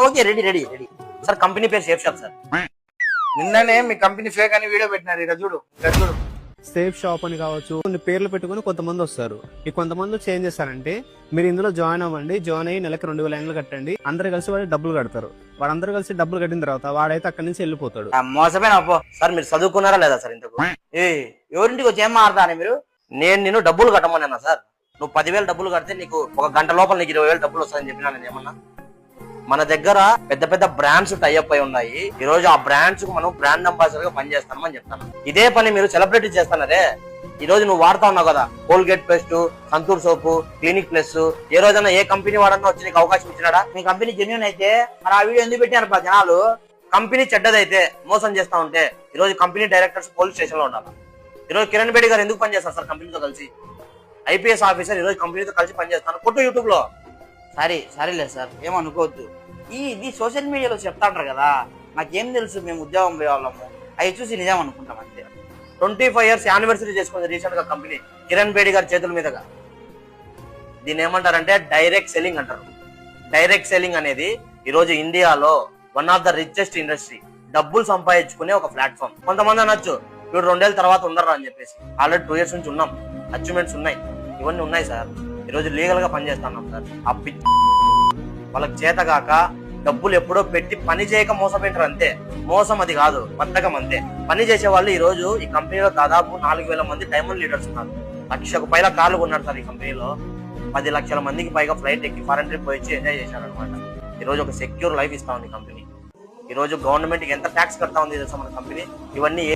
Okay ready ready ready sir. Company పేరు shape shop sir. నిన్ననే మీ company fake అని video పెట్టినారు. ఇక చూడు సేఫ్ షాప్ అని కావచ్చు, కొన్ని పేర్లు పెట్టుకుని కొంతమంది వస్తారు. ఈ కొంతమంది చేంజ్ చేస్తారంటే మీరు ఇందులో జాయిన్ అవ్వండి, జాయిన్ అయ్యి నెలకి 2,000 కట్టండి, అందరు కలిసి వాడు డబ్బులు కడతారు. వాడందరూ కలిసి డబ్బులు కట్టిన తర్వాత వాడైతే అక్కడి నుంచి వెళ్ళిపోతాడు. మోసమైన అప్పో సార్. మీరు చదువుకున్నారా లేదా సార్ ఇంతకు? ఎవరింటికి వచ్చి ఏం మాట్లాడారు మీరు? నేను నిన్ను డబ్బులు కట్టమన్నా సార్. నువ్వు 10,000 డబ్బులు కడితే నీకు 1 గంట లోపల నీకు 20,000 డబ్బులు వస్తాయని చెప్పినా నేను ఏమన్నా? మన దగ్గర పెద్ద పెద్ద బ్రాండ్స్ టైఅప్ అయి ఉన్నాయి. ఈ రోజు ఆ బ్రాండ్స్ కు మనం బ్రాండ్ అంబాసిడర్ గా పనిచేస్తామని చెప్తాను. ఇదే పని మీరు సెలబ్రిటీ చేస్తున్నారే. ఈ రోజు నువ్వు వాడుతా ఉన్నావు కదా కోల్గేట్ పేస్ట్, సంతూర్ సోపు, క్లినిక్ ప్లస్. ఏ రోజైనా ఏ కంపెనీ వాడన్నా వచ్చి నీకు అవకాశం ఇచ్చినాడా? మీ కంపెనీ జెన్యూన్ అయితే మరి ఆ వీడియో ఎందుకు పెట్టారు జనాలు? కంపెనీ చెడ్డదైతే మోసం చేస్తా ఉంటే ఈ రోజు కంపెనీ డైరెక్టర్స్ పోలీస్ స్టేషన్ లో ఉండాలి. ఈ రోజు కిరణ్ బేడి గారు ఎందుకు పనిచేస్తారు సార్ కంపెనీతో కలిసి? ఐపీఎస్ ఆఫీసర్ ఈ రోజు కంపెనీతో కలిసి పనిచేస్తాను. కొట్టు యూట్యూబ్ లో. సరేలేదు సార్, ఏమనుకోవద్దు. ఇది సోషల్ మీడియాలో చెప్తాంటారు కదా, నాకేం తెలుసు, మేము ఉద్యోగం పోయేవాళ్ళము, అవి చూసి నిజం అనుకుంటాం అంతే. 25 years యానివర్సరీ చేసుకుంది రీసెంట్ గా కంపెనీ కిరణ్ బేడి గారి చేతుల మీదుగా. దీన్ని ఏమంటారంటే డైరెక్ట్ సెల్లింగ్ అంటారు. డైరెక్ట్ సెల్లింగ్ అనేది ఈ రోజు ఇండియాలో one of the richest industry. డబ్బులు సంపాదించుకునే ఒక ప్లాట్ఫామ్. కొంతమంది అనొచ్చు వీడు 2 ఏళ్ళ తర్వాత ఉండరు అని చెప్పేసి. ఆల్రెడీ 2 years నుంచి ఉన్నాం, అచీవ్మెంట్స్ ఉన్నాయి, ఇవన్నీ ఉన్నాయి సార్. ఈ రోజు లీగల్ గా పనిచేస్తున్నాం సార్. ఆ వాళ్ళకి చేతగాక డబ్బులు ఎప్పుడో పెట్టి పని చేయక మోసపోయింటారు అంతే. మోసం అది కాదు, బద్ధకం అంతే. పని చేసే వాళ్ళు ఈ రోజు ఈ కంపెనీలో దాదాపు 4,000 మంది డైమండ్ లీడర్స్ ఉన్నారు. 1,00,000కు పైగా కార్లు కొన్నారు సార్ ఈ కంపెనీలో. 10 లక్షల మందికి పైగా ఫ్లైట్ ఎక్కి ఫారెన్ ట్రిప్ పోయి ఎంజాయ్ చేశారు అనమాట. ఈ రోజు ఒక సెక్యూర్ లైఫ్ ఇస్తా ఉంది కంపెనీ. ఈ రోజు గవర్నమెంట్ కి ఎంత ట్యాక్స్ కడతా ఉంది తెలుసా మన కంపెనీ? ఇవన్నీ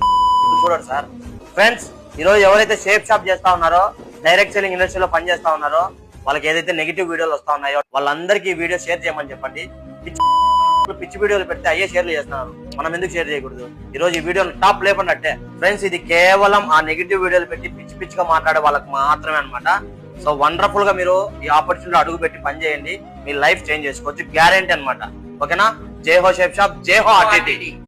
చూడరు సార్. ఫ్రెండ్స్, ఈ రోజు ఎవరైతే షేప్ షాప్ చేస్తా ఉన్నారో, డైరెక్ట్ సెల్లింగ్ ఇండస్ట్రీలో పనిచేస్తా ఉన్నారో, వాళ్ళకి ఏదైతే నెగిటివ్ వీడియోలు వస్తా ఉన్నాయో వాళ్ళందరికీ ఈ వీడియో షేర్ చేయమని చెప్పండి. పిచ్చి వీడియోలు పెడితే అయ్యే షేర్లు చేస్తున్నారు, మనం ఎందుకు షేర్ చేయకూడదు? ఈ రోజు ఈ వీడియోలు టాప్ లేపన్నట్టే ఫ్రెండ్స్. ఇది కేవలం ఆ నెగిటివ్ వీడియోలు పెట్టి పిచ్చిగా మాట్లాడే వాళ్ళకి మాత్రమే అనమాట. సో వండర్ఫుల్ గా మీరు ఈ ఆపర్చునిటీ అడుగు పెట్టి పని చేయండి, మీ లైఫ్ చేంజ్ చేసుకోవచ్చు, గ్యారెంటీ అనమాట. ఓకేనా? జై హో షేప్ షాప్, జై హో ఆర్టీటీ.